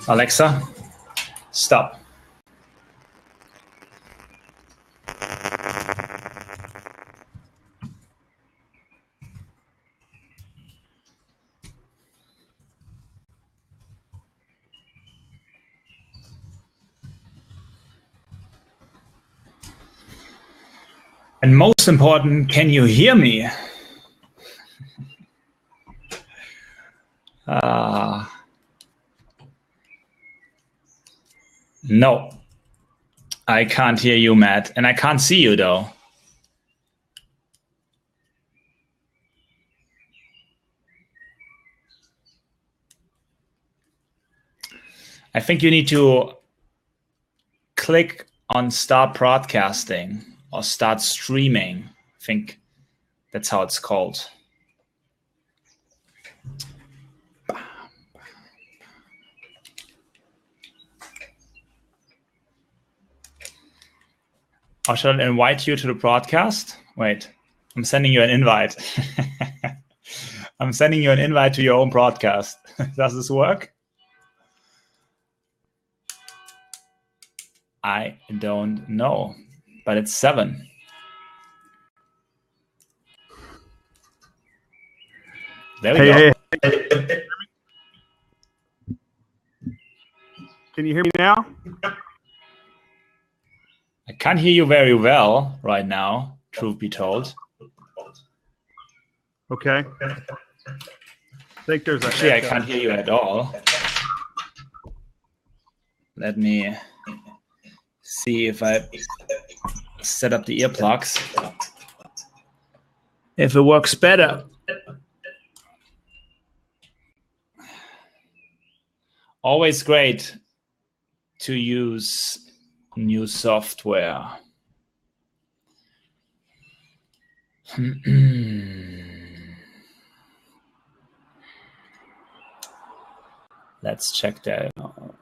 Alexa, stop. And most important, can you hear me? No, I can't hear you, Matt, and I can't see you though. I think you need to click on start broadcasting or start streaming. I think that's how it's called. Or shall I invite you to the broadcast? Wait, I'm sending you an invite. I'm sending you an invite to your own broadcast. Does this work? I don't know, but it's 7. There we go. Hey. Can you hear me now? I can't hear you very well right now, truth be told. Okay. I think there's Actually, I can't hear you at all. Let me see if I set up the earplugs. If it works better. Always great to use new software. Let's check that out.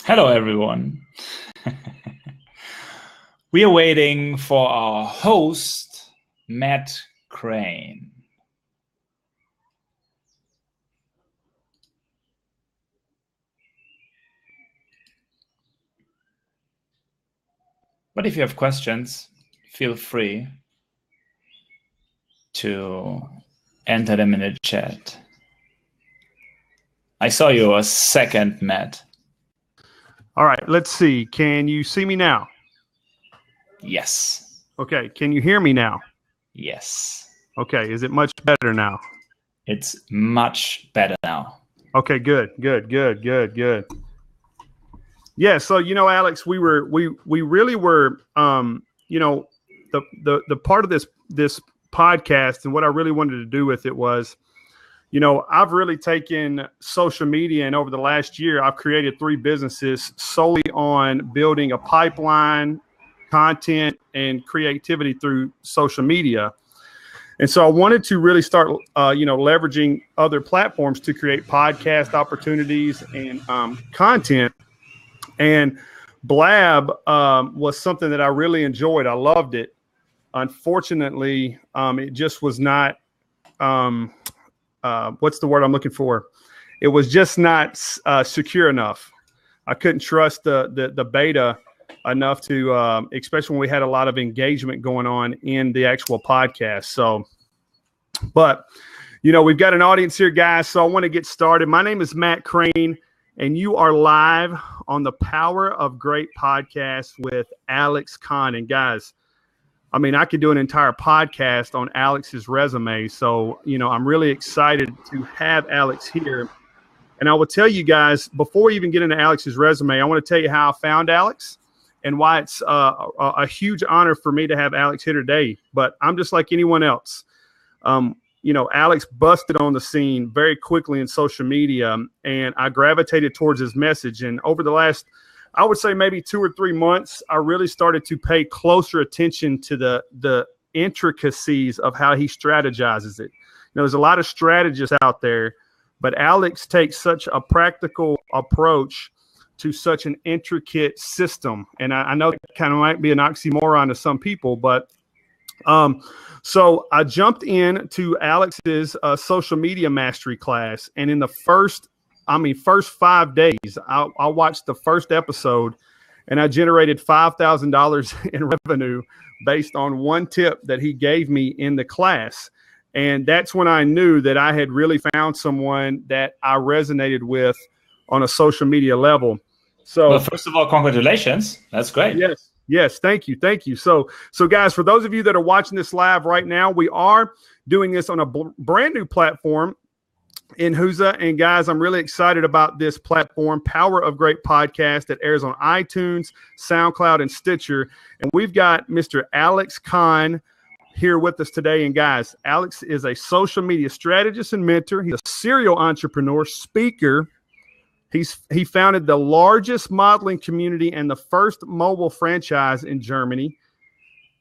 Hello, everyone. We are waiting for our host, Matt Crane. But if you have questions, feel free to enter them in the chat. I saw you a second, Matt. All right, let's see. Can you see me now? Yes. Okay. Can you hear me now? Yes. Okay. Is it much better now? It's much better now. Okay, good. Yeah, so Alex, we really were the part of this podcast, and what I really wanted to do with it was, I've really taken social media, and over the last year, I've created 3 businesses solely on building a pipeline, content, and creativity through social media. And so I wanted to really start, leveraging other platforms to create podcast opportunities and content. And Blab was something that I really enjoyed. I loved it. Unfortunately, it just was not, what's the word I'm looking for? It was just not secure enough. I couldn't trust the beta enough to, especially when we had a lot of engagement going on in the actual podcast. So, but, we've got an audience here, guys. So I want to get started. My name is Matt Crane, and you are live on the Power of Great podcast with Alex Kahn. And guys, I mean, I could do an entire podcast on Alex's resume. So, I'm really excited to have Alex here. And I will tell you guys, before we even get into Alex's resume, I want to tell you how I found Alex and why it's a huge honor for me to have Alex here today. But I'm just like anyone else. Alex busted on the scene very quickly in social media, and I gravitated towards his message. And over the last, I would say maybe 2 or 3 months, I really started to pay closer attention to the intricacies of how he strategizes it. There's a lot of strategists out there, but Alex takes such a practical approach to such an intricate system. And I know that kind of might be an oxymoron to some people, but so I jumped in to Alex's social media mastery class, and in the first 5 days, I watched the first episode, and I generated $5,000 in revenue based on one tip that he gave me in the class. And that's when I knew that I had really found someone that I resonated with on a social media level. So, well, first of all, congratulations. That's great. Yes. Thank you. So guys, for those of you that are watching this live right now, we are doing this on a brand new platform in Whoza. And guys, I'm really excited about this platform, Power of Great Podcast, that airs on iTunes, SoundCloud, and Stitcher. And we've got Mr. Alex Kahn here with us today. And guys, Alex is a social media strategist and mentor. He's a serial entrepreneur, speaker. He founded the largest modeling community and the first mobile franchise in Germany.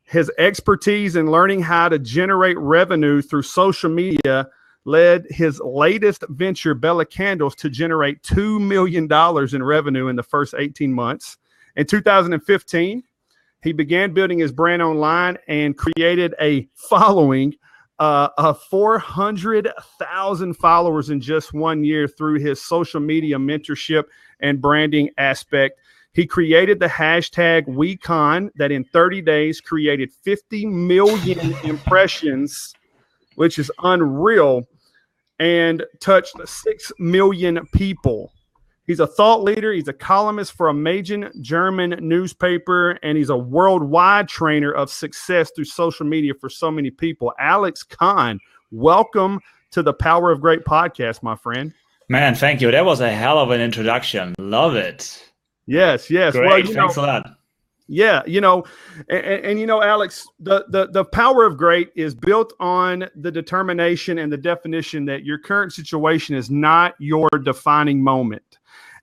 His expertise in learning how to generate revenue through social media led his latest venture, Bella Candles, to generate $2 million in revenue in the first 18 months. In 2015, he began building his brand online and created a following of 400,000 followers in just 1 year through his social media mentorship and branding aspect. He created the hashtag WeCon that in 30 days created 50 million impressions, which is unreal, and touched 6 million people. He's a thought leader. He's a columnist for a major German newspaper, and he's a worldwide trainer of success through social media for so many people. Alex Kahn, welcome to the Power of Great podcast, my friend. Man, thank you. That was a hell of an introduction. Love it. Yes. Great. Well, thanks a lot. Yeah, and Alex, the Power of Great is built on the determination and the definition that your current situation is not your defining moment.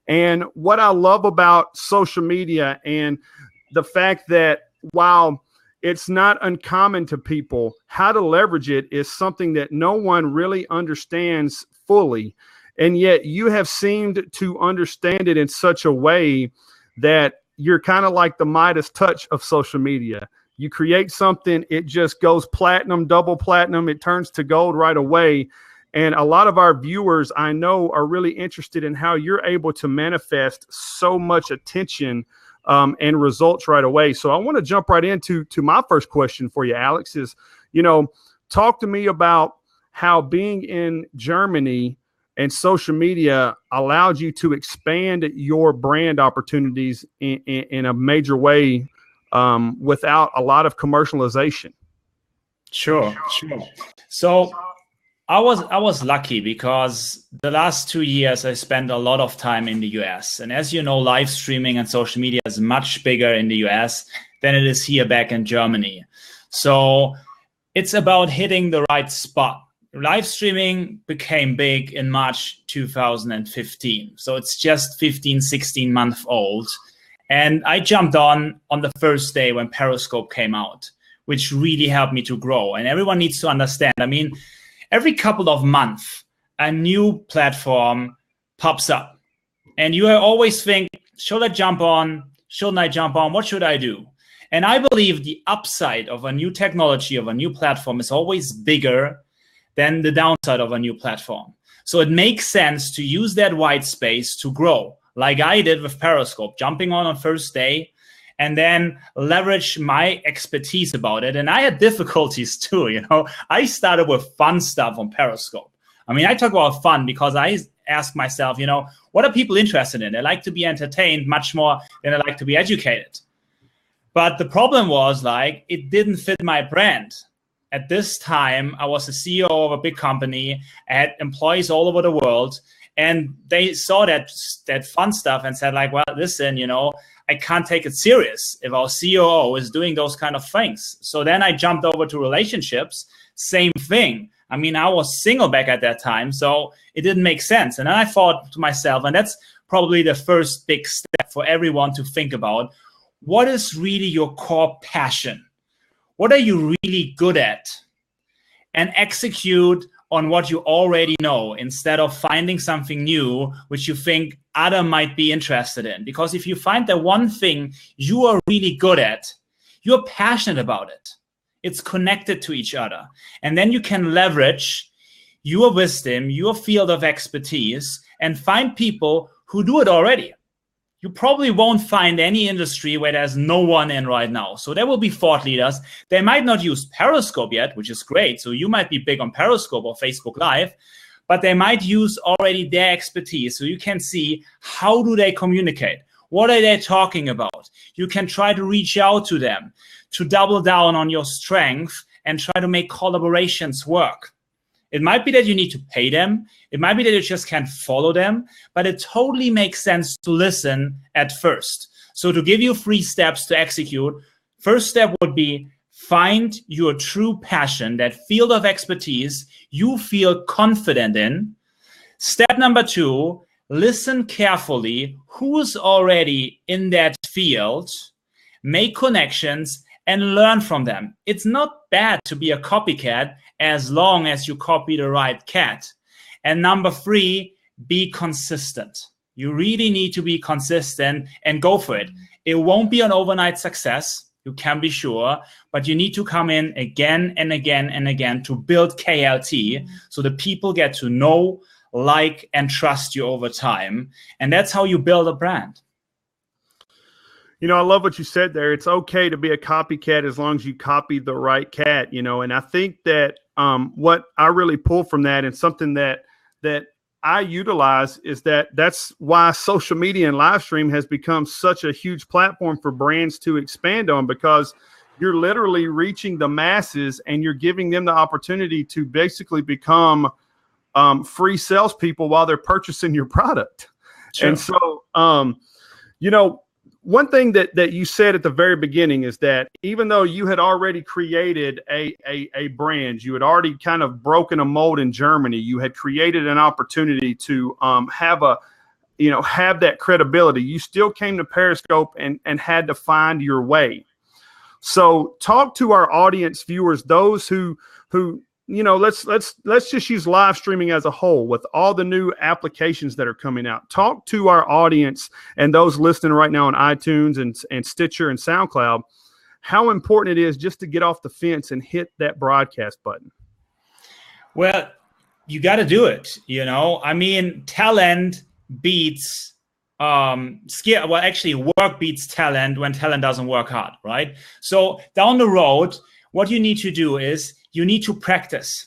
And what I love about social media and the fact that while it's not uncommon to people, how to leverage it is something that no one really understands fully. And yet you have seemed to understand it in such a way that you're kind of like the Midas touch of social media. You create something, it just goes platinum, double platinum, it turns to gold right away. And a lot of our viewers, I know, are really interested in how you're able to manifest so much attention and results right away. So I want to jump right into my first question for you, Alex, is, talk to me about how being in Germany and social media allowed you to expand your brand opportunities in a major way without a lot of commercialization. Sure. So I was lucky because the last 2 years I spent a lot of time in the US. And as you know, live streaming and social media is much bigger in the US than it is here back in Germany. So it's about hitting the right spot. Live streaming became big in March 2015. So it's just 15, 16 months old. And I jumped on the first day when Periscope came out, which really helped me to grow. And everyone needs to understand, every couple of months, a new platform pops up. And you always think, should I jump on? Shouldn't I jump on? What should I do? And I believe the upside of a new technology, of a new platform, is always bigger than the downside of a new platform. So it makes sense to use that white space to grow, like I did with Periscope, jumping on first day, and then leverage my expertise about it. And I had difficulties too, I started with fun stuff on Periscope. I talk about fun because I ask myself, what are people interested in? They like to be entertained much more than they like to be educated. But the problem was it didn't fit my brand. At this time, I was the CEO of a big company. I had employees all over the world. And they saw that fun stuff and said well, listen, I can't take it serious if our COO is doing those kind of things. So then I jumped over to relationships. Same thing. I was single back at that time, so it didn't make sense. And then I thought to myself, and that's probably the first big step for everyone to think about, what is really your core passion? What are you really good at? And execute on what you already know instead of finding something new which you think other might be interested in. Because if you find the one thing you are really good at, you're passionate about it. It's connected to each other. And then you can leverage your wisdom, your field of expertise, and find people who do it already. You probably won't find any industry where there's no one in right now. So there will be thought leaders. They might not use Periscope yet, which is great. So you might be big on Periscope or Facebook Live, but they might use already their expertise. So you can see, how do they communicate? What are they talking about? You can try to reach out to them to double down on your strength and try to make collaborations work. It might be that you need to pay them. It might be that you just can't follow them, but it totally makes sense to listen at first. So to give you 3 steps to execute, first step would be find your true passion, that field of expertise you feel confident in. Step number 2, listen carefully who's already in that field, make connections, and learn from them. It's not bad to be a copycat as long as you copy the right cat. And number 3, be consistent. You really need to be consistent and go for it. It won't be an overnight success, you can be sure, but you need to come in again and again and again to build KLT so the people get to know, like, and trust you over time. And that's how you build a brand. You know, I love what you said there. It's okay to be a copycat as long as you copy the right cat, you know, and I think that what I really pull from that, and something that I utilize, is that's why social media and live stream has become such a huge platform for brands to expand on, because you're literally reaching the masses and you're giving them the opportunity to basically become free salespeople while they're purchasing your product. Sure. And so, you know, one thing that you said at the very beginning is that even though you had already created a brand, you had already kind of broken a mold in Germany, you had created an opportunity to have that credibility, you still came to Periscope and had to find your way. So talk to our audience viewers, those who you know, let's just use live streaming as a whole with all the new applications that are coming out. Talk to our audience and those listening right now on iTunes and Stitcher and SoundCloud, how important it is just to get off the fence and hit that broadcast button. Well, you got to do it. You know, I mean, talent beats skill. Well, actually, work beats talent when talent doesn't work hard, right? So down the road, what you need to do is you need to practice.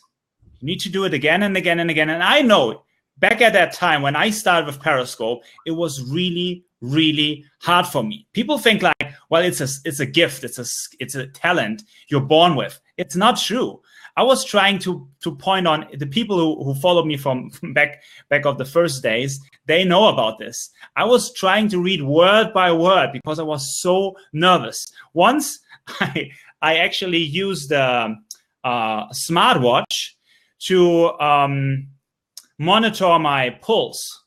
You need to do it again and again and again. And I know back at that time when I started with Periscope, it was really, really hard for me. People think like, well, it's a gift, it's a talent you're born with. It's not true. I was trying to point on the people who followed me from back of the first days. They know about this. I was trying to read word by word because I was so nervous. Once I actually used a smartwatch to monitor my pulse,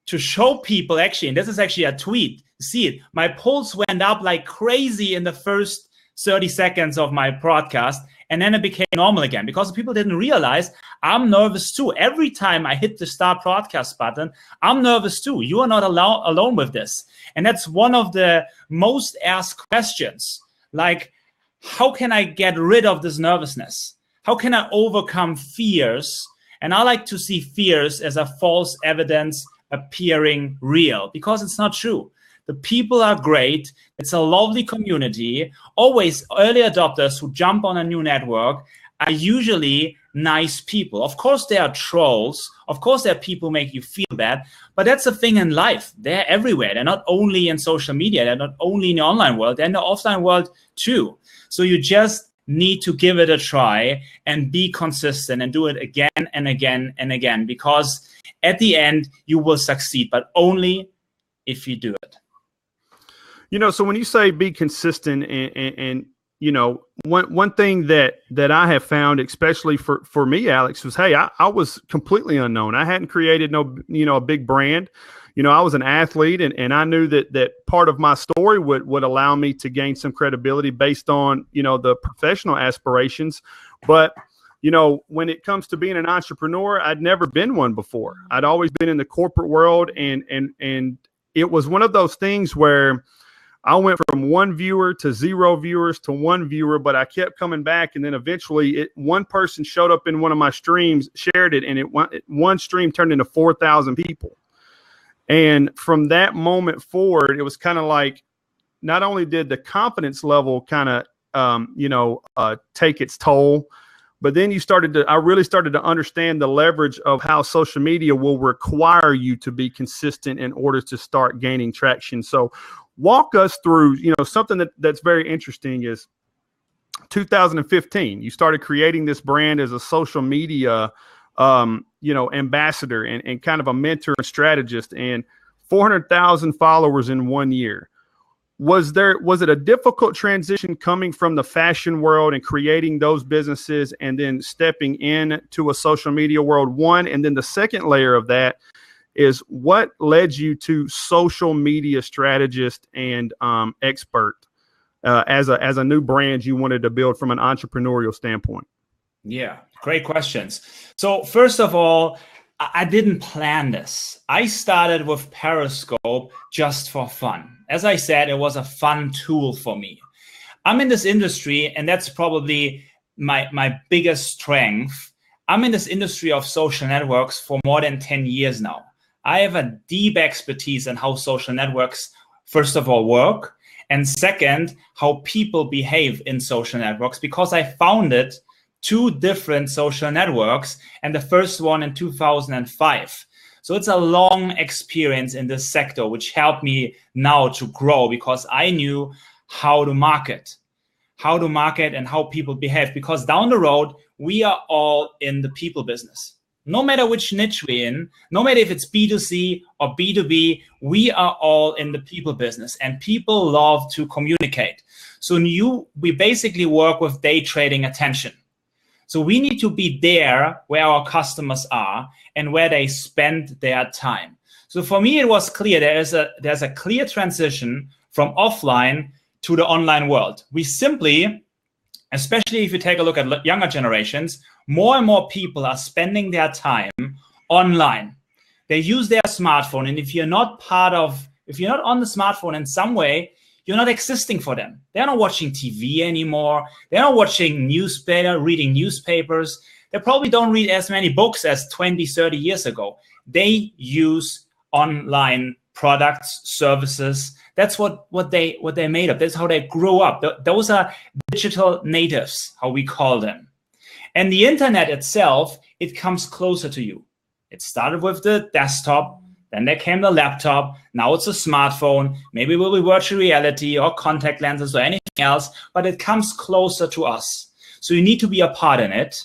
to show people actually, and this is actually a tweet, see it, my pulse went up like crazy in the first 30 seconds of my broadcast, and then it became normal again because people didn't realize I'm nervous too. Every time I hit the start broadcast button, I'm nervous too. You are not alone with this. And that's one of the most asked questions. Like, how can I get rid of this nervousness? How can I overcome fears? And I like to see fears as a false evidence appearing real, because it's not true. The people are great. It's a lovely community. Always early adopters who jump on a new network are usually nice people. Of course, there are trolls. Of course, there are people who make you feel bad. But that's the thing in life. They're everywhere. They're not only in social media. They're not only in the online world. They're in the offline world too. So you just need to give it a try and be consistent and do it again and again and again, because at the end, you will succeed, but only if you do it. You know, so when you say be consistent and you know, one thing that I have found, especially for me, Alex, was, hey, I was completely unknown. I hadn't created a big brand. You know, I was an athlete, and I knew that part of my story would allow me to gain some credibility based on, you know, the professional aspirations. But when it comes to being an entrepreneur, I'd never been one before. I'd always been in the corporate world, and it was one of those things where I went from 1 viewer to 0 viewers to 1 viewer, but I kept coming back. And then eventually one person showed up in one of my streams, shared it, and one stream turned into 4,000 people. And from that moment forward, it was kind of like, not only did the confidence level kind of, take its toll, but then I really started to understand the leverage of how social media will require you to be consistent in order to start gaining traction. So walk us through, something that's very interesting is 2015, you started creating this brand as a social media, ambassador and kind of a mentor and strategist, and 400,000 followers in 1 year. Was it a difficult transition coming from the fashion world and creating those businesses and then stepping into a social media world, one? And then the second layer of that is, what led you to social media strategist and expert as a new brand you wanted to build from an entrepreneurial standpoint? Yeah, great questions. So first of all, I didn't plan this. I started with Periscope just for fun. As I said, it was a fun tool for me. I'm in this industry, and that's probably my biggest strength. I'm in this industry of social networks for more than 10 years now. I have a deep expertise in how social networks, first of all, work, and second, how people behave in social networks, because I founded 2 different social networks, and the first one in 2005. So it's a long experience in this sector, which helped me now to grow, because I knew how to market and how people behave, because down the road, we are all in the people business. No matter which niche we're in, no matter if it's B2C or B2B, we are all in the people business, and people love to communicate. So we basically work with day trading attention. So we need to be there where our customers are and where they spend their time. So for me, it was clear there's a clear transition from offline to the online world. We simply, especially if you take a look at younger generations, more and more people are spending their time online. They use their smartphone, and if you're not on the smartphone in some way, you're not existing for them. They're not watching TV anymore. They're not watching reading newspapers. They probably don't read as many books as 20, 30 years ago. They use online products, services. That's what they made of. That's how they grew up. Those are digital natives, how we call them. And the internet itself, it comes closer to you. It started with the desktop, then there came the laptop, now it's a smartphone, maybe it will be virtual reality or contact lenses or anything else, but it comes closer to us. So you need to be a part in it.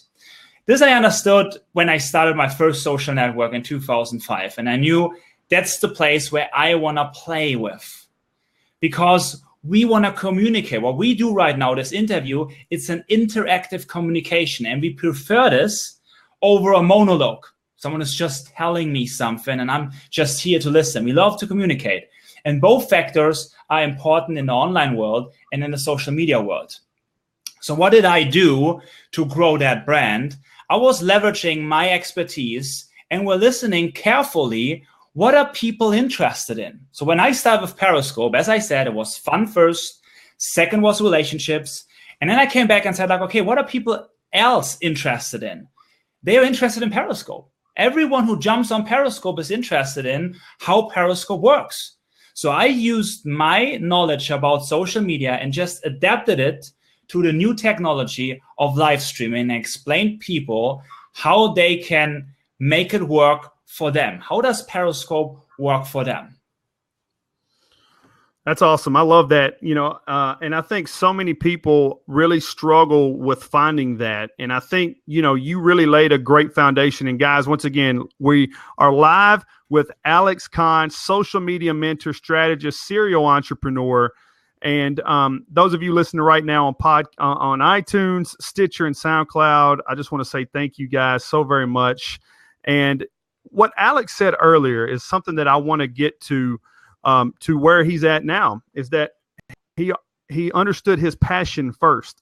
This I understood when I started my first social network in 2005, and I knew that's the place where I want to play with, because we want to communicate. What we do right now, this interview, it's an interactive communication, and we prefer this over a monologue. Someone is just telling me something and I'm just here to listen. We love to communicate. And both factors are important in the online world and in the social media world. So what did I do to grow that brand? I was leveraging my expertise, and we're listening carefully. What are people interested in? So when I started with Periscope, as I said, it was fun first. Second was relationships. And then I came back and said, okay, what are people else interested in? They are interested in Periscope. Everyone who jumps on Periscope is interested in how Periscope works. So I used my knowledge about social media and just adapted it to the new technology of live streaming and explained people how they can make it work for them. How does Periscope work for them? That's awesome. I love that. And I think so many people really struggle with finding that. And I think, you really laid a great foundation. And guys, once again, we are live with Alex Kahn, social media mentor, strategist, serial entrepreneur. And those of you listening right now on iTunes, Stitcher, and SoundCloud, I just want to say thank you guys so very much. And what Alex said earlier is something that I want to get to where he's at now, is that he understood his passion first.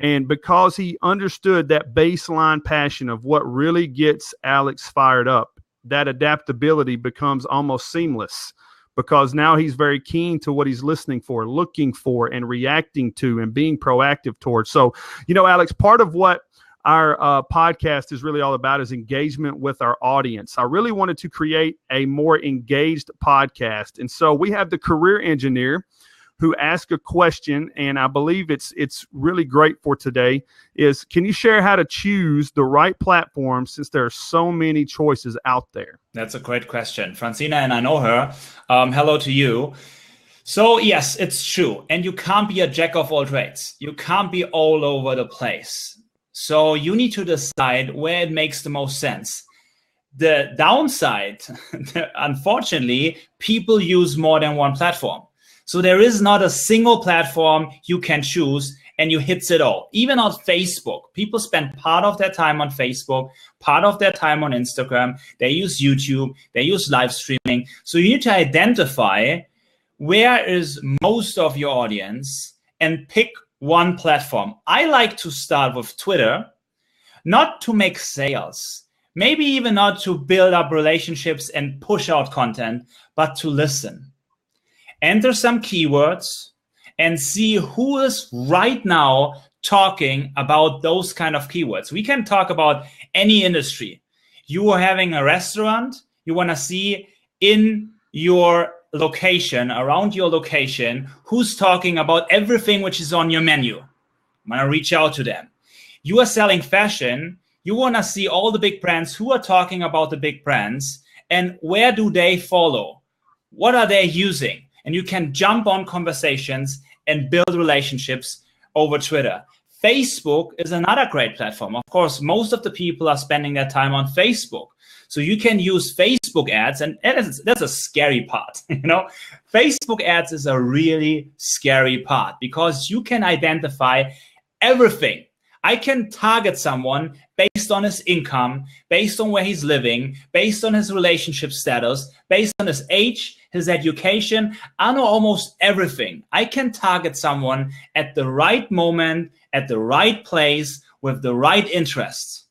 And because he understood that baseline passion of what really gets Alex fired up, that adaptability becomes almost seamless, because now he's very keen to what he's listening for, looking for, and reacting to, and being proactive towards. So, Alex, part of what our podcast is really all about is engagement with our audience. I really wanted to create a more engaged podcast. And so we have the career engineer who asked a question, and I believe it's really great for today, is can you share how to choose the right platform since there are so many choices out there? That's a great question. Francina, and I know her. Hello to you. So yes, it's true. And you can't be a jack of all trades. You can't be all over the place. So you need to decide where it makes the most sense. The downside, unfortunately, people use more than one platform. So there is not a single platform you can choose and you hits it all. Even on Facebook, people spend part of their time on Facebook, part of their time on Instagram. They use YouTube, they use live streaming. So you need to identify where is most of your audience and pick one platform. I like to start with Twitter, not to make sales, maybe even not to build up relationships and push out content, but to listen. Enter some keywords and see who is right now talking about those kind of keywords. We can talk about any industry. You are having a restaurant, you want to see in your location, around your location, who's talking about everything which is on your menu. You want to reach out to them. You are selling fashion, you want to see all the big brands who are talking about the big brands and where do they follow? What are they using? And you can jump on conversations and build relationships over Twitter. Facebook is another great platform. Of course, most of the people are spending their time on Facebook. So you can use Facebook ads, and that's a scary part. Facebook ads is a really scary part because you can identify everything. I can target someone based on his income, based on where he's living, based on his relationship status, based on his age, his education. I know almost everything. I can target someone at the right moment, at the right place, with the right interests.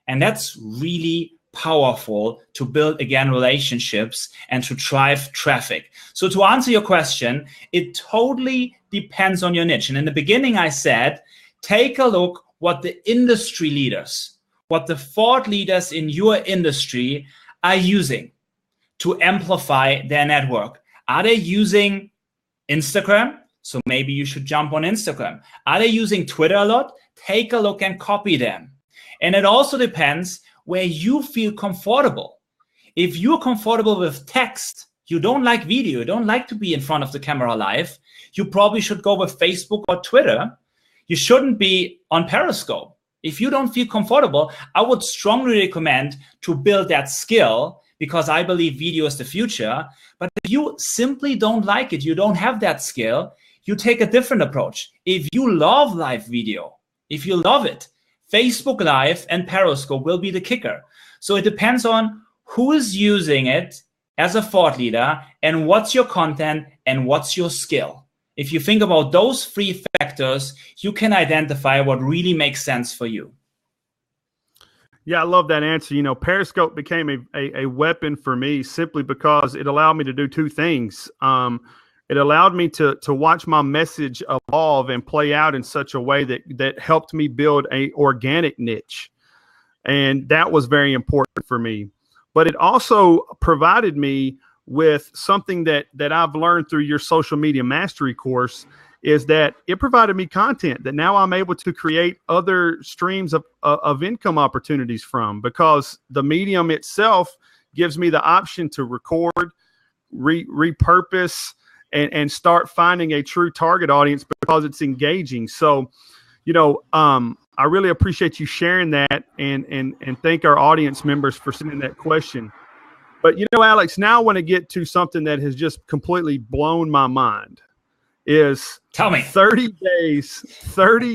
And that's really powerful to build, again, relationships and to drive traffic. So to answer your question, it totally depends on your niche. And in the beginning, I said, take a look what the industry leaders, what the thought leaders in your industry are using to amplify their network. Are they using Instagram? So maybe you should jump on Instagram. Are they using Twitter a lot? Take a look and copy them. And it also depends where you feel comfortable. If you're comfortable with text, you don't like video, you don't like to be in front of the camera live, you probably should go with Facebook or Twitter. You shouldn't be on Periscope. If you don't feel comfortable, I would strongly recommend to build that skill because I believe video is the future. But if you simply don't like it, you don't have that skill, you take a different approach. If you love live video, if you love it, Facebook Live and Periscope will be the kicker. So it depends on who is using it as a thought leader and what's your content and what's your skill. If you think about those three factors, you can identify what really makes sense for you. Yeah, I love that answer. Periscope became a weapon for me simply because it allowed me to do two things. It allowed me to watch my message evolve and play out in such a way that helped me build an organic niche. And that was very important for me. But it also provided me with something that I've learned through your social media mastery course, is that it provided me content that now I'm able to create other streams of income opportunities from, because the medium itself gives me the option to record, repurpose, and start finding a true target audience because it's engaging. So, I really appreciate you sharing that and thank our audience members for sending that question. But, Alex, now I want to get to something that has just completely blown my mind. Tell me. 30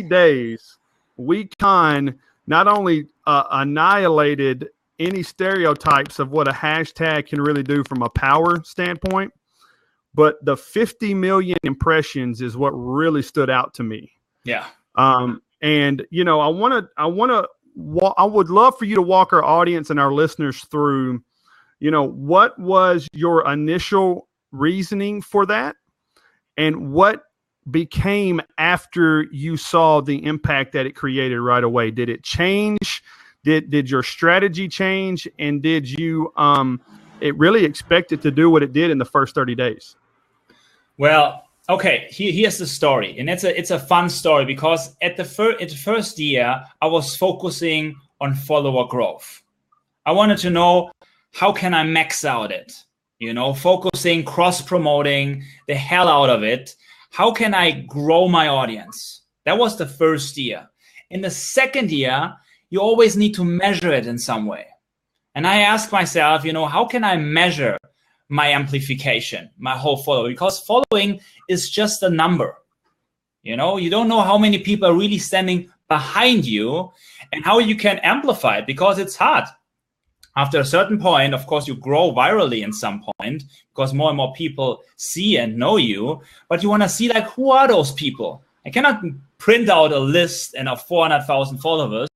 days, WeCon not only annihilated any stereotypes of what a hashtag can really do from a power standpoint, but the 50 million impressions is what really stood out to me. Yeah. And, you know, I would love for you to walk our audience and our listeners through, you know, what was your initial reasoning for that and what became after you saw the impact that it created right away? Did it change? Did your strategy change? And did you it really expect it to do what it did in the first 30 days? Well, okay, here's the story. And it's a fun story because at the first year, I was focusing on follower growth. I wanted to know, how can I max out it? You know, focusing, cross-promoting the hell out of it. How can I grow my audience? That was the first year. In the second year, you always need to measure it in some way. And I asked myself, you know, how can I measure my amplification, my whole follower? Because following is just a number. You know, you don't know how many people are really standing behind you and how you can amplify it, because it's hard. After a certain point, of course, you grow virally in some point because more and more people see and know you, but you want to see, like, who are those people? I cannot print out a list and of 400,000 followers.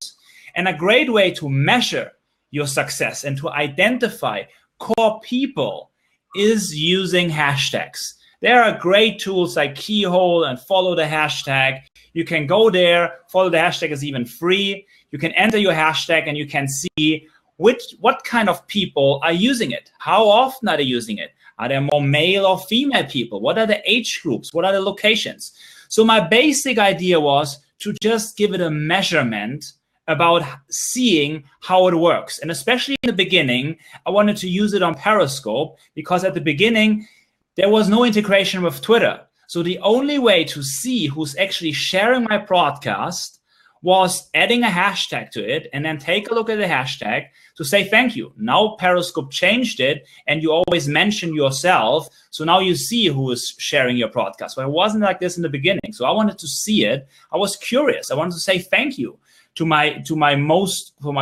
And a great way to measure your success and to identify core people is using hashtags. There are great tools like Keyhole and Follow the Hashtag. You can go there. Follow the Hashtag is even free. You can enter your hashtag and you can see what kind of people are using it. How often are they using it? Are there more male or female people? What are the age groups? What are the locations? So my basic idea was to just give it a measurement about seeing how it works. And especially in the beginning, I wanted to use it on Periscope because at the beginning, there was no integration with Twitter. So the only way to see who's actually sharing my broadcast was adding a hashtag to it and then take a look at the hashtag to say thank you. Now Periscope changed it and you always mention yourself. So now you see who is sharing your broadcast. But it wasn't like this in the beginning. So I wanted to see it. I was curious. I wanted to say thank you to my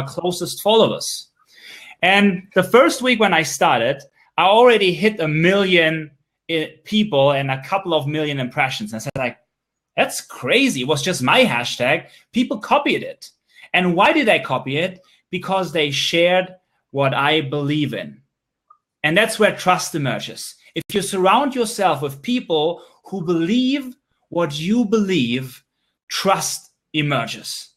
closest followers. And the first week when I started, I already hit 1 million people and a couple of million impressions. And I said, like, that's crazy. It was just my hashtag. People copied it. And why did they copy it? Because they shared what I believe in. And that's where trust emerges. If you surround yourself with people who believe what you believe, trust emerges.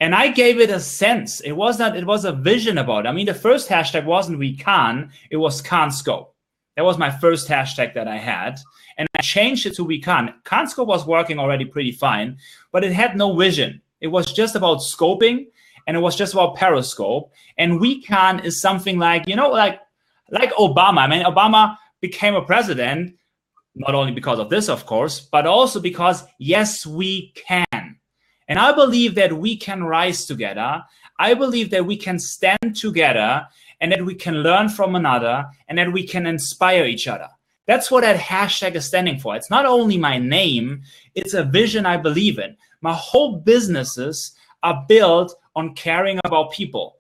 And I gave it a sense. It was a vision about it. I mean, the first hashtag wasn't We Can, it was CanScope. That was my first hashtag that I had. And I changed it to We Can. CanScope was working already pretty fine, but it had no vision. It was just about scoping, and it was just about Periscope. And We Can is something like, you know, like Obama. I mean, Obama became a president, not only because of this, of course, but also because, yes, we can. And I believe that we can rise together. I believe that we can stand together and that we can learn from another and that we can inspire each other. That's what that hashtag is standing for. It's not only my name, it's a vision I believe in. My whole businesses are built on caring about people.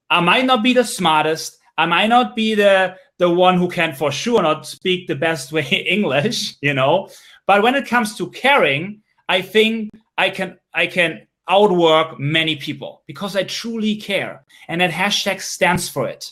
I might not be the smartest. I might not be the one who can for sure not speak the best way English, you know. But when it comes to caring, I think I can outwork many people because I truly care. And that hashtag stands for it.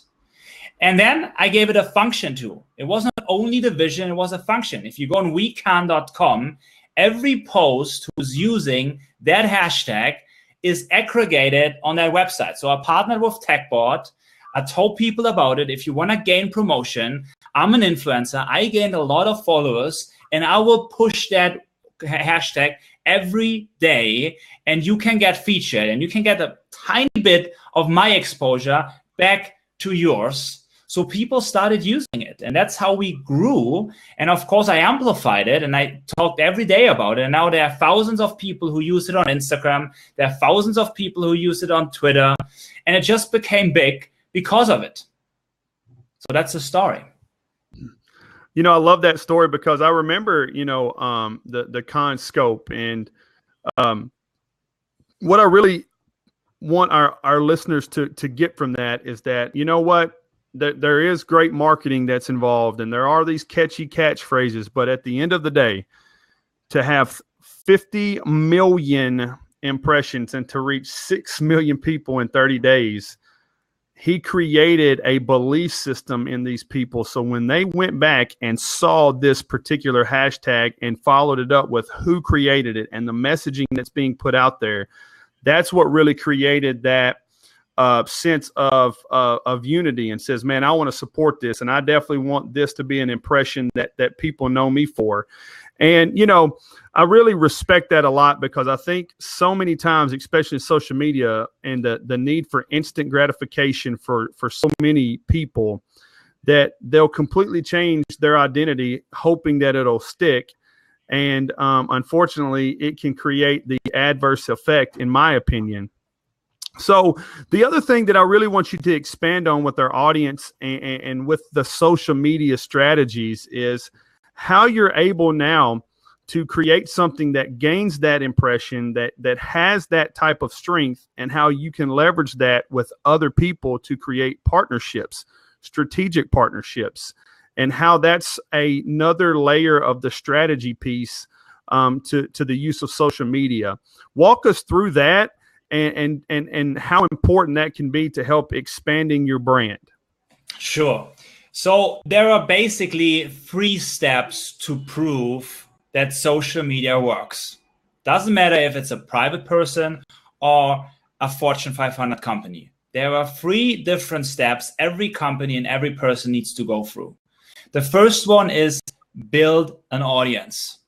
And then I gave it a function too. It wasn't only the vision, it was a function. If you go on wecan.com, every post who's using that hashtag is aggregated on that website. So I partnered with TechBot. I told people about it. If you want to gain promotion, I'm an influencer. I gained a lot of followers, and I will push that hashtag every day, and you can get featured, and you can get a tiny bit of my exposure back to yours. So people started using it, and that's how we grew. And of course, I amplified it, and I talked every day about it. And now there are thousands of people who use it on Instagram. There are thousands of people who use it on Twitter, and it just became big because of it. So that's the story. You know, I love that story because I remember, you know, the CanScope, and what I really want our listeners to get from that is that, you know what, there is great marketing that's involved, and there are these catchy catchphrases, but at the end of the day, to have 50 million impressions and to reach 6 million people in 30 days, he created a belief system in these people. So when they went back and saw this particular hashtag and followed it up with who created it and the messaging that's being put out there, that's what really created that sense of unity, and says, man, I want to support this. And I definitely want this to be an impression that people know me for. And, you know, I really respect that a lot, because I think so many times, especially social media and the need for instant gratification for so many people, that they'll completely change their identity hoping that it'll stick. And unfortunately, it can create the adverse effect, in my opinion. So the other thing that I really want you to expand on with our audience and with the social media strategies is how you're able now to create something that gains that impression, that has that type of strength, and how you can leverage that with other people to create partnerships, strategic partnerships, and how that's another layer of the strategy piece to the use of social media. Walk us through that and how important that can be to help expanding your brand. Sure. So there are basically 3 steps to prove that social media works. Doesn't matter if it's a private person or a Fortune 500 company. There are 3 different steps every company and every person needs to go through. The first one is build an audience.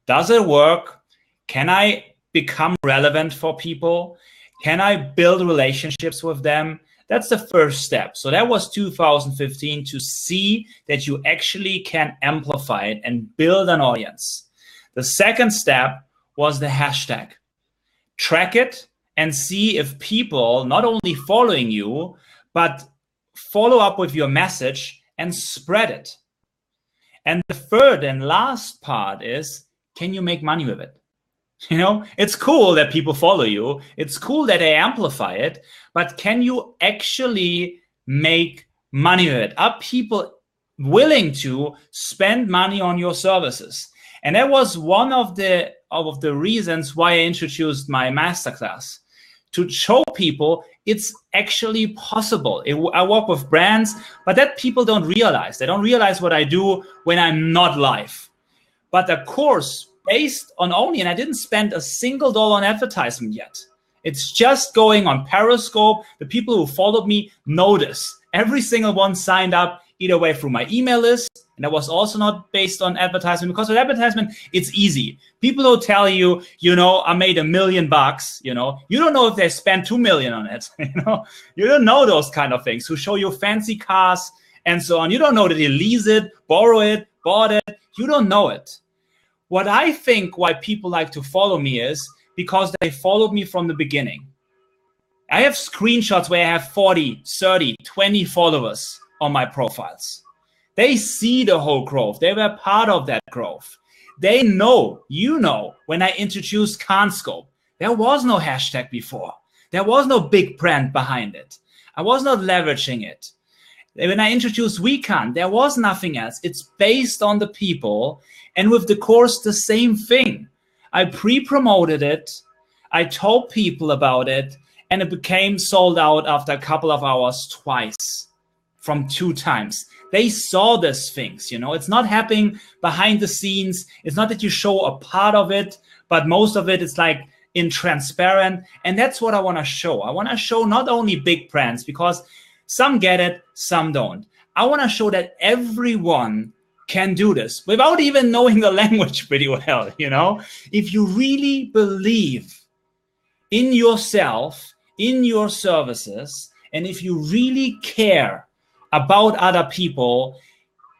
Does it work? Can I become relevant for people? Can I build relationships with them? That's the first step. So that was 2015, to see that you actually can amplify it and build an audience. The second step was the hashtag. Track it and see if people not only following you, but follow up with your message and spread it. And the third and last part is, can you make money with it? You know, it's cool that people follow you. It's cool that they amplify it, but can you actually make money with it? Are people willing to spend money on your services? And that was one of the reasons why I introduced my masterclass, to show people it's actually possible. I work with brands, but that people don't realize. They don't realize what I do when I'm not live. But the course, based on only, and I didn't spend a single dollar on advertisement yet. It's just going on Periscope. The people who followed me know this. Every single one signed up either way through my email list, and that was also not based on advertisement, because with advertisement, it's easy. People will tell you, you know, I made $1 million, you know. You don't know if they spent 2 million on it, you know. You don't know those kind of things, who show you fancy cars and so on. You don't know that they lease it, borrow it, bought it. You don't know it. What I think why people like to follow me is because they followed me from the beginning. I have screenshots where I have 40, 30, 20 followers on my profiles. They see the whole growth. They were part of that growth. They know, you know, when I introduced ConScope, there was no hashtag before. There was no big brand behind it. I was not leveraging it. When I introduced WeCon, there was nothing else. It's based on the people. And with the course, the same thing. I pre-promoted it. I told people about it. And it became sold out after a couple of hours twice, from 2 times. They saw these things, you know. It's not happening behind the scenes. It's not that you show a part of it, but most of it is like in transparent. And that's what I want to show. I want to show not only big brands, because some get it, some don't. I want to show that everyone can do this without even knowing the language pretty well, you know? If you really believe in yourself, in your services, and if you really care about other people,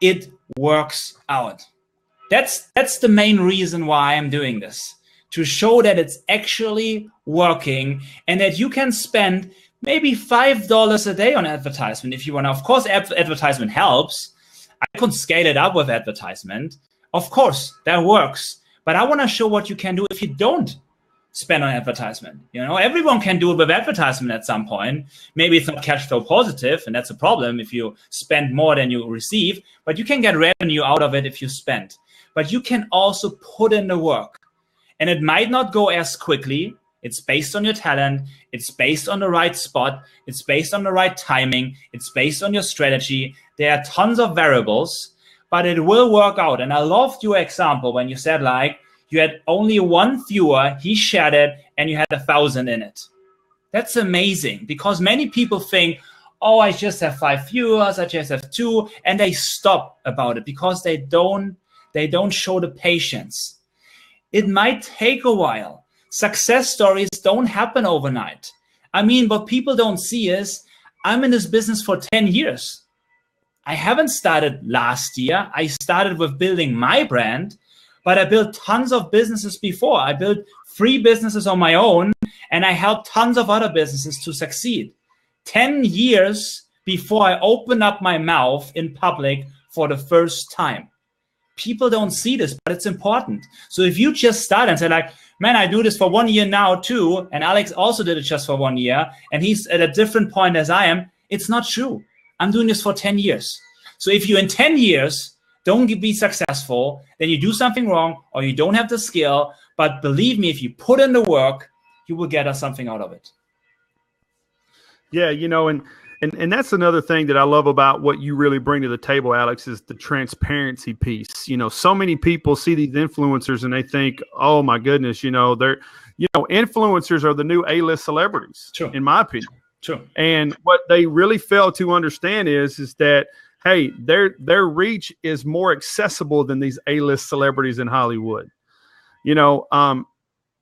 it works out. That's the main reason why I'm doing this, to show that it's actually working and that you can spend maybe $5 a day on advertisement if you want. Of course, advertisement helps. I could scale it up with advertisement. Of course, that works. But I want to show what you can do if you don't spend on advertisement. You know, everyone can do it with advertisement at some point. Maybe it's not cash flow positive, and that's a problem if you spend more than you receive. But you can get revenue out of it if you spend. But you can also put in the work. And it might not go as quickly It's based on your talent. It's based on the right spot. It's based on the right timing. It's based on your strategy. There are tons of variables, but it will work out. And I loved your example when you said, like, you had only one viewer, he shared it, and you had 1,000 in it. That's amazing, because many people think, oh, I just have 5 viewers, I just have 2, and they stop about it because they don't show the patience. It might take a while. Success stories don't happen overnight. I mean, what people don't see is I'm in this business for 10 years. I haven't started last year. I started with building my brand, but I built tons of businesses before. I built 3 businesses on my own, and I helped tons of other businesses to succeed. 10 years before I opened up my mouth in public for the first time. People don't see this, but it's important. So if you just start and say, like, man, I do this for 1 year now too, and Alex also did it just for 1 year, and he's at a different point as I am, it's not true. I'm doing this for 10 years. So if you in 10 years don't be successful, then you do something wrong or you don't have the skill. But believe me, if you put in the work, you will get something out of it. Yeah, you know, and that's another thing that I love about what you really bring to the table, Alex, is the transparency piece. You know, so many people see these influencers and they think, oh my goodness, influencers are the new A-list celebrities, Sure. in my opinion. Sure. And what they really fail to understand is that, hey, their reach is more accessible than these A-list celebrities in Hollywood. You know,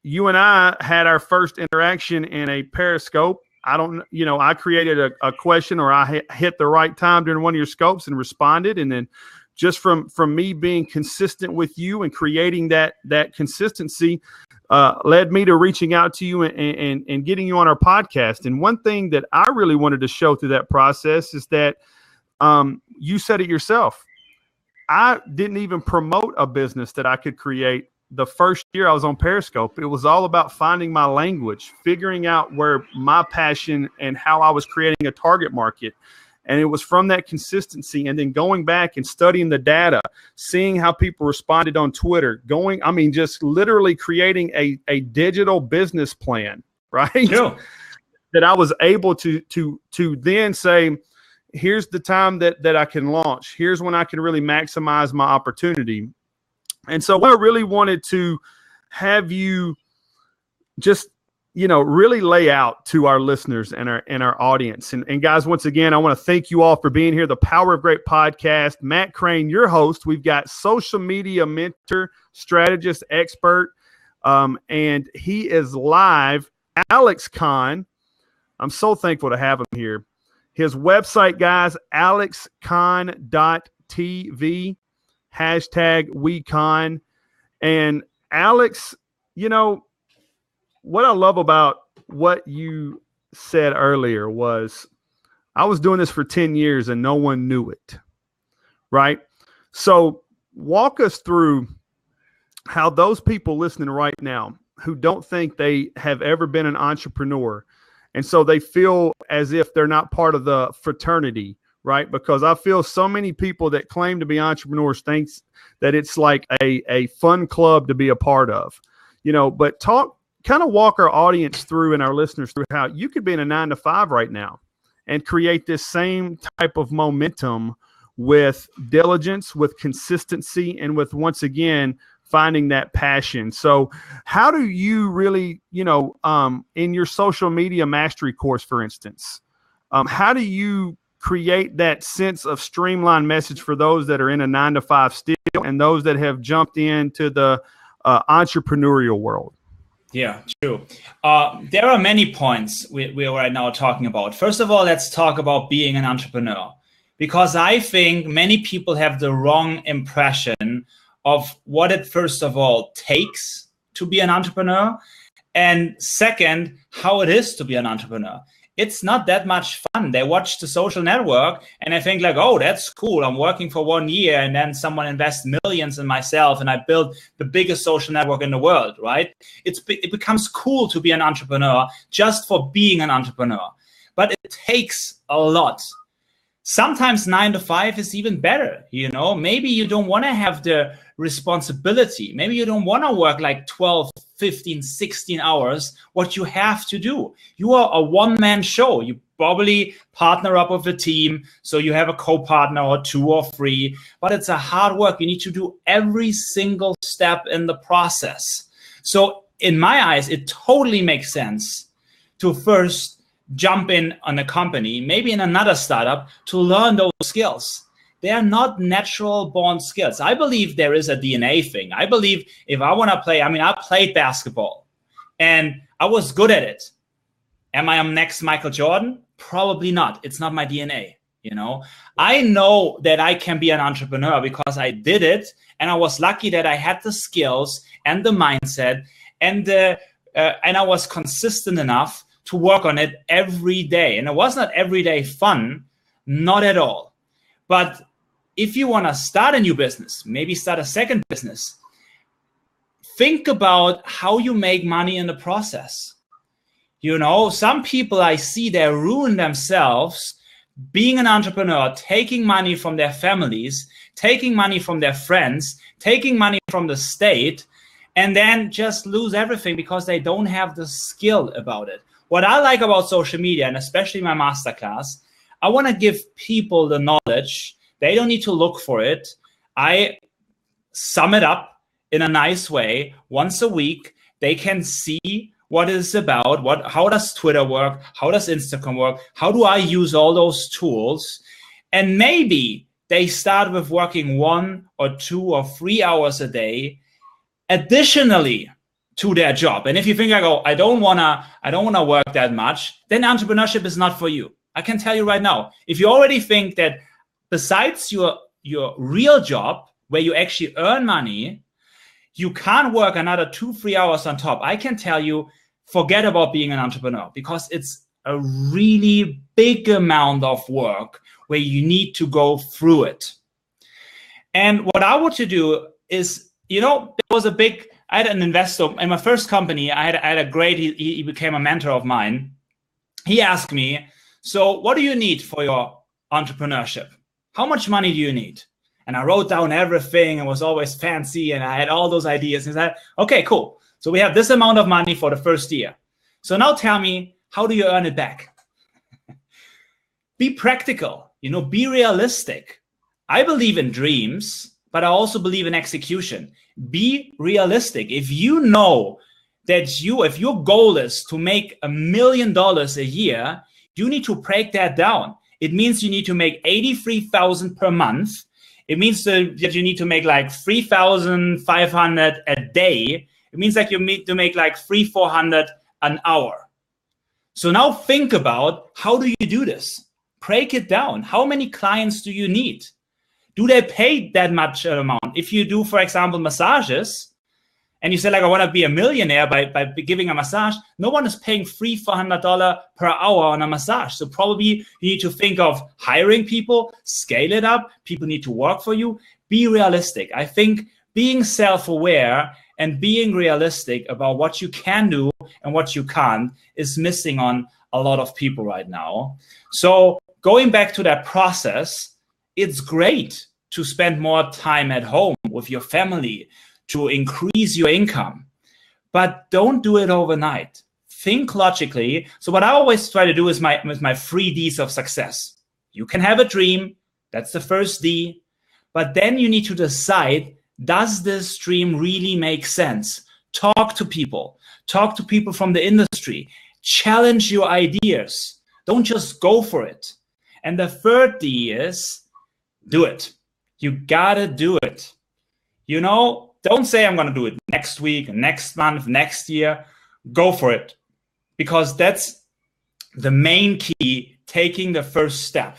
you and I had our first interaction in a Periscope. I created a question, or I hit the right time during one of your scopes and responded. And then just from me being consistent with you and creating that consistency led me to reaching out to you and getting you on our podcast. And one thing that I really wanted to show through that process is that you said it yourself. I didn't even promote a business that I could create. The first year I was on Periscope, it was all about finding my language, figuring out where my passion and how I was creating a target market. And it was from that consistency, and then going back and studying the data, seeing how people responded on Twitter, just literally creating a digital business plan, right? Sure. That I was able to then say, here's the time that I can launch. Here's when I can really maximize my opportunity. And so I really wanted to have you just, really lay out to our listeners and our audience. And guys, once again, I want to thank you all for being here. The Power of Great podcast. Matt Crane, your host. We've got social media mentor, strategist, expert, and he is live. Alex Kahn. I'm so thankful to have him here. His website, guys, alexkahn.tv. #WeCon. And Alex, what I love about what you said earlier was I was doing this for 10 years and no one knew it, right? So walk us through how those people listening right now who don't think they have ever been an entrepreneur, and so they feel as if they're not part of the fraternity, right? Because I feel so many people that claim to be entrepreneurs thinks that it's like a fun club to be a part of, but kind of walk our audience through and our listeners through how you could be in a 9-to-5 right now and create this same type of momentum with diligence, with consistency, and with, once again, finding that passion. So how do you really, in your social media mastery course, for instance, how do you create that sense of streamlined message for those that are in a 9-to-5 still and those that have jumped into the entrepreneurial world? Yeah, true. There are many points we're right now talking about. First of all, let's talk about being an entrepreneur, because I think many people have the wrong impression of what it, first of all, takes to be an entrepreneur, and second, how it is to be an entrepreneur. It's not that much fun. They watch The Social Network and I think like, oh, that's cool. I'm working for 1 year and then someone invests millions in myself and I build the biggest social network in the world, right? It becomes cool to be an entrepreneur just for being an entrepreneur. But it takes a lot. Sometimes 9-to-5 is even better. Maybe you don't want to have the responsibility. Maybe you don't want to work like 12, 15, 16 hours what you have to do. You are a one-man show. You probably partner up with a team, so you have a co-partner or 2 or 3, but it's a hard work. You need to do every single step in the process. So in my eyes, it totally makes sense to first jump in on a company, maybe in another startup, to learn those skills. They are not natural born skills. I believe there is a DNA thing. I believe if I want to play, I played basketball and I was good at it. Am I next Michael Jordan? Probably not. It's not my DNA. I know that I can be an entrepreneur because I did it, and I was lucky that I had the skills and the mindset, and I was consistent enough to work on it every day. And it was not every day fun, not at all. But if you want to start a new business, maybe start a second business, think about how you make money in the process. Some people I see, they ruin themselves being an entrepreneur, taking money from their families, taking money from their friends, taking money from the state, and then just lose everything because they don't have the skill about it. What I like about social media, and especially my masterclass, I want to give people the knowledge. They don't need to look for it. I sum it up in a nice way. Once a week, they can see what it's about, how does Twitter work, how does Instagram work, how do I use all those tools, and maybe they start with working 1 or 2 or 3 hours a day additionally to their job. And if you think I don't wanna work that much, then entrepreneurship is not for you. I can tell you right now, if you already think that besides your real job where you actually earn money, you can't work another 2-3 hours on top, I can tell you, forget about being an entrepreneur, because it's a really big amount of work where you need to go through it. And what I want to do is, I had an investor in my first company. I had a great, he became a mentor of mine. He asked me, so what do you need for your entrepreneurship? How much money do you need? And I wrote down everything and was always fancy, and I had all those ideas. And I said, okay, cool. So we have this amount of money for the first year. So now tell me, how do you earn it back? Be practical, be realistic. I believe in dreams, but I also believe in execution. Be realistic. If you know that if your goal is to make $1 million a year, you need to break that down. It means you need to make $83,000 per month. It means that you need to make like $3,500 a day. It means like you need to make like $300-400 an hour. So now think about, how do you do this? Break it down. How many clients do you need? Do they pay that much amount? If you do, for example, massages, and you say I want to be a millionaire by giving a massage, no one is paying $300-400 per hour on a massage. So probably you need to think of hiring people, scale it up. People need to work for you. Be realistic. I think being self-aware and being realistic about what you can do and what you can't is missing on a lot of people right now. So going back to that process, it's great to spend more time at home with your family, to increase your income, but don't do it overnight. Think logically. So what I always try to do is my 3 Ds of success. You can have a dream, that's the first D, but then you need to decide, does this dream really make sense? Talk to people from the industry, challenge your ideas. Don't just go for it. And the 3rd D is do it. You gotta do it. Don't say I'm going to do it next week, next month, next year. Go for it, because that's the main key, taking the first step.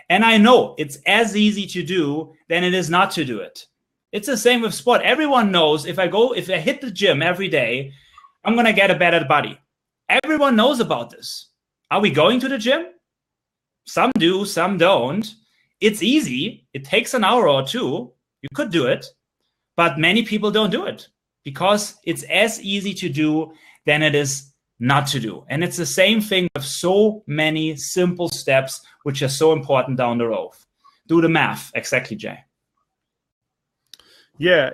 And I know it's as easy to do than it is not to do it. It's the same with sport. Everyone knows if I hit the gym every day, I'm going to get a better body. Everyone knows about this. Are we going to the gym? Some do, some don't. It's easy. It takes an hour or 2. You could do it. But many people don't do it because it's as easy to do than it is not to do. And it's the same thing with so many simple steps, which are so important down the road. Do the math. Exactly, Jay. Yeah.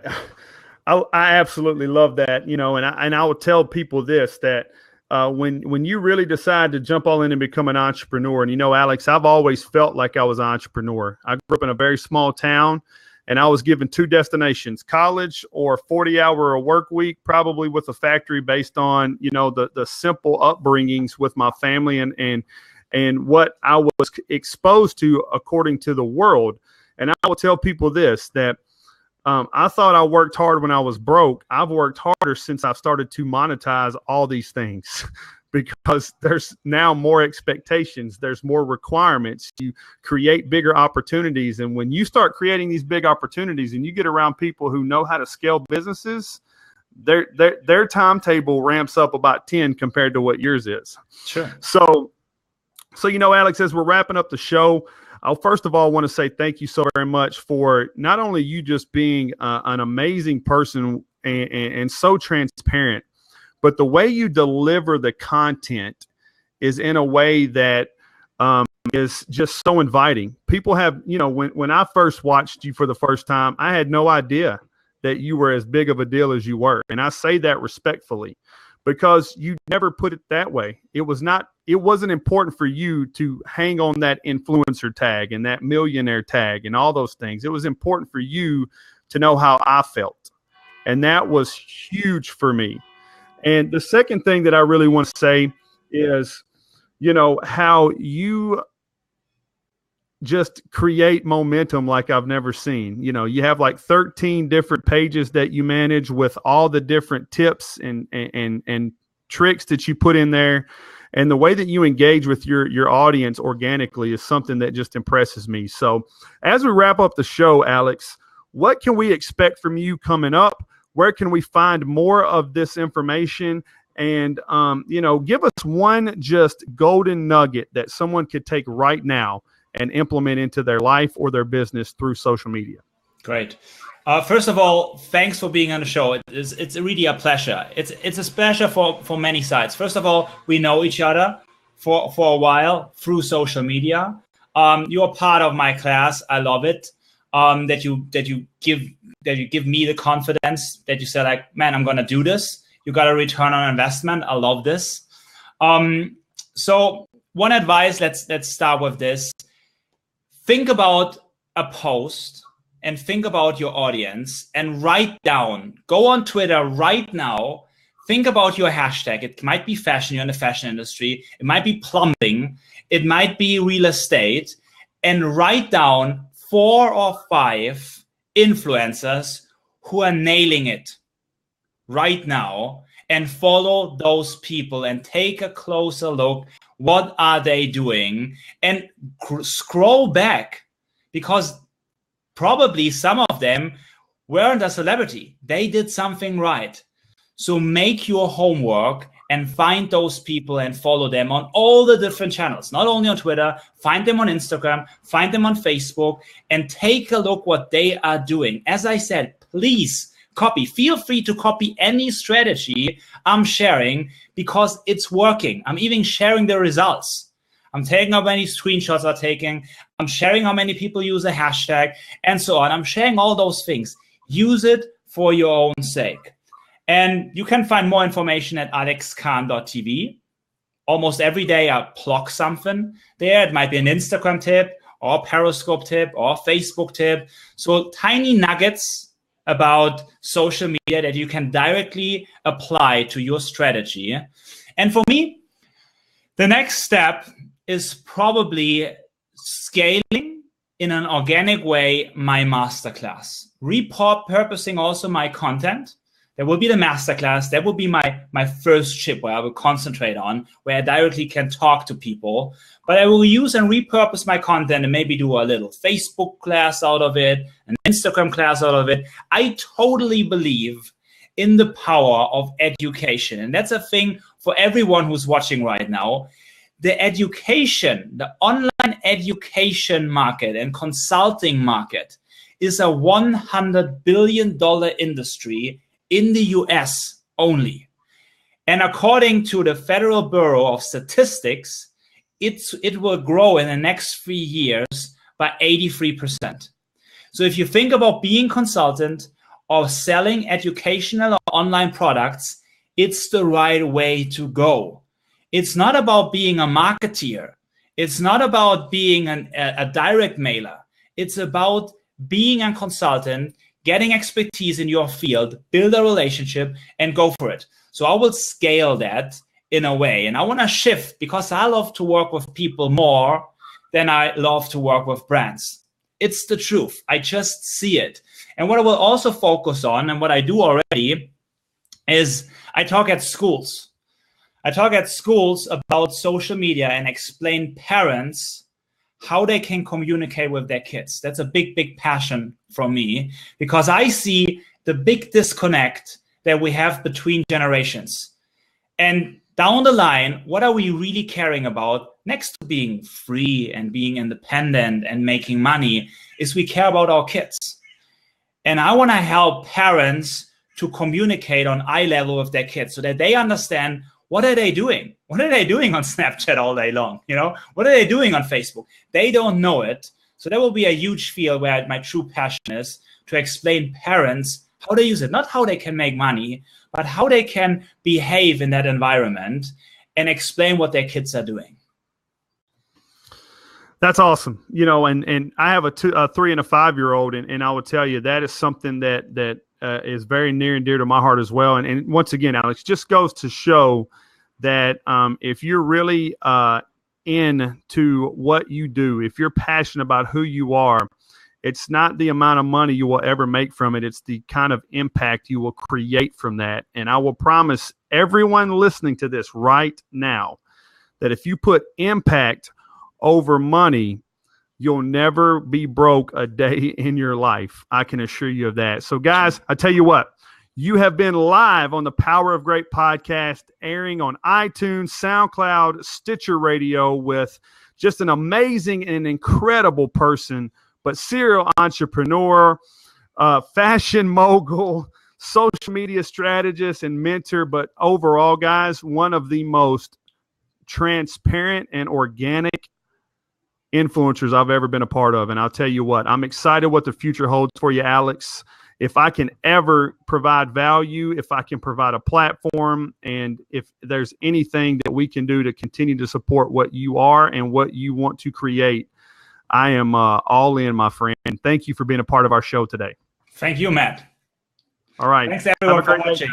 I absolutely love that, you know, and I will tell people this, that when you really decide to jump all in and become an entrepreneur, and you know, Alex, I've always felt like I was an entrepreneur. I grew up in a very small town, and I was given two destinations: college or 40-hour a work week, probably with a factory, based on, you know, the simple upbringings with my family and what I was exposed to according to the world. And I will tell people this, that I thought I worked hard when I was broke. I've worked harder since I've started to monetize all these things because there's now more expectations. There's more requirements. You create bigger opportunities. And when you start creating these big opportunities and you get around people who know how to scale businesses, their timetable ramps up about 10 compared to what yours is. Sure. So, you know, Alex, as we're wrapping up the show, I first of all want to say thank you so very much for not only you just being an amazing person and so transparent, but the way you deliver the content is in a way that is just so inviting. People have, you know, when I first watched you for the first time, I had no idea that you were as big of a deal as you were. And I say that respectfully, because you never put it that way. It wasn't important for you to hang on that influencer tag and that millionaire tag and all those things. It was important for you to know how I felt. And that was huge for me. And the second thing that I really want to say is, you know, how you just create momentum like I've never seen. You know, you have like 13 different pages that you manage with all the different tips and tricks that you put in there. And the way that you engage with your audience organically is something that just impresses me. So as we wrap up the show, Alex, what can we expect from you coming up? Where can we find more of this information? And, you know, give us one just golden nugget that someone could take right now and implement into their life or their business through social media. Great. First of all, thanks for being on the show. It's really a pleasure. It's a pleasure for many sides. First of all, we know each other for a while through social media. You're part of my class. I love it. That you give me the confidence that you say, like, man, I'm gonna do this. You got a return on investment. I love this. So one advice, let's start with this. Think about a post and think about your audience and write down, go on Twitter right now, think about your hashtag. It might be fashion, you're in the fashion industry. It might be plumbing. It might be real estate. And write down 4 or 5 influencers who are nailing it right now, and follow those people and take a closer look. What are they doing? And scroll back, because probably some of them weren't a celebrity. They did something right. So make your homework and find those people and follow them on all the different channels, not only on Twitter, find them on Instagram, find them on Facebook, and take a look what they are doing. As I said, please copy. Feel free to copy any strategy I'm sharing, because it's working. I'm even sharing the results. I'm taking how many screenshots are taking. I'm sharing how many people use a hashtag and so on. I'm sharing all those things. Use it for your own sake. And you can find more information at alexkahn.tv. Almost every day I plug something there. It might be an Instagram tip or Periscope tip or Facebook tip. So tiny nuggets about social media that you can directly apply to your strategy. And for me, the next step is probably scaling in an organic way my masterclass, repurposing also my content. There will be the masterclass. That will be my first chip where I will concentrate on, where I directly can talk to people. But I will use and repurpose my content and maybe do a little Facebook class out of it, an Instagram class out of it. I totally believe in the power of education. And that's a thing for everyone who's watching right now. The education, the online education market and consulting market is a $100 billion industry in the US only. And according to the Federal Bureau of Statistics, it will grow in the next 3 years by 83%. So if you think about being a consultant or selling educational or online products, it's the right way to go. It's not about being a marketeer. It's not about being a direct mailer. It's about being a consultant, getting expertise in your field, build a relationship, and go for it. So I will scale that in a way. And I want to shift because I love to work with people more than I love to work with brands. It's the truth. I just see it. And what I will also focus on, and what I do already, is I talk at schools. I talk at schools about social media and explain parents how they can communicate with their kids. That's a big, big passion for me because I see the big disconnect that we have between generations. And down the line, what are we really caring about next to being free and being independent and making money is we care about our kids. And I want to help parents to communicate on eye level with their kids so that they understand what are they doing? What are they doing on Snapchat all day long? You know, what are they doing on Facebook? They don't know it. So that will be a huge field where my true passion is to explain parents how they use it, not how they can make money, but how they can behave in that environment and explain what their kids are doing. That's awesome. You know, and I have a 3 and a 5-year-old, and I will tell you that is something that is very near and dear to my heart as well. And once again, Alex, just goes to show that if you're really into what you do, if you're passionate about who you are, it's not the amount of money you will ever make from it. It's the kind of impact you will create from that. And I will promise everyone listening to this right now that if you put impact over money, you'll never be broke a day in your life. I can assure you of that. So guys, I tell you what, you have been live on the Power of Great podcast, airing on iTunes, SoundCloud, Stitcher Radio with just an amazing and incredible person, but serial entrepreneur, fashion mogul, social media strategist and mentor. But overall, guys, one of the most transparent and organic influencers I've ever been a part of. And I'll tell you what, I'm excited what the future holds for you, Alex. If I can ever provide value, if I can provide a platform, and if there's anything that we can do to continue to support what you are and what you want to create, I am all in, my friend. Thank you for being a part of our show today. Thank you, Matt. All right. Thanks everyone for watching.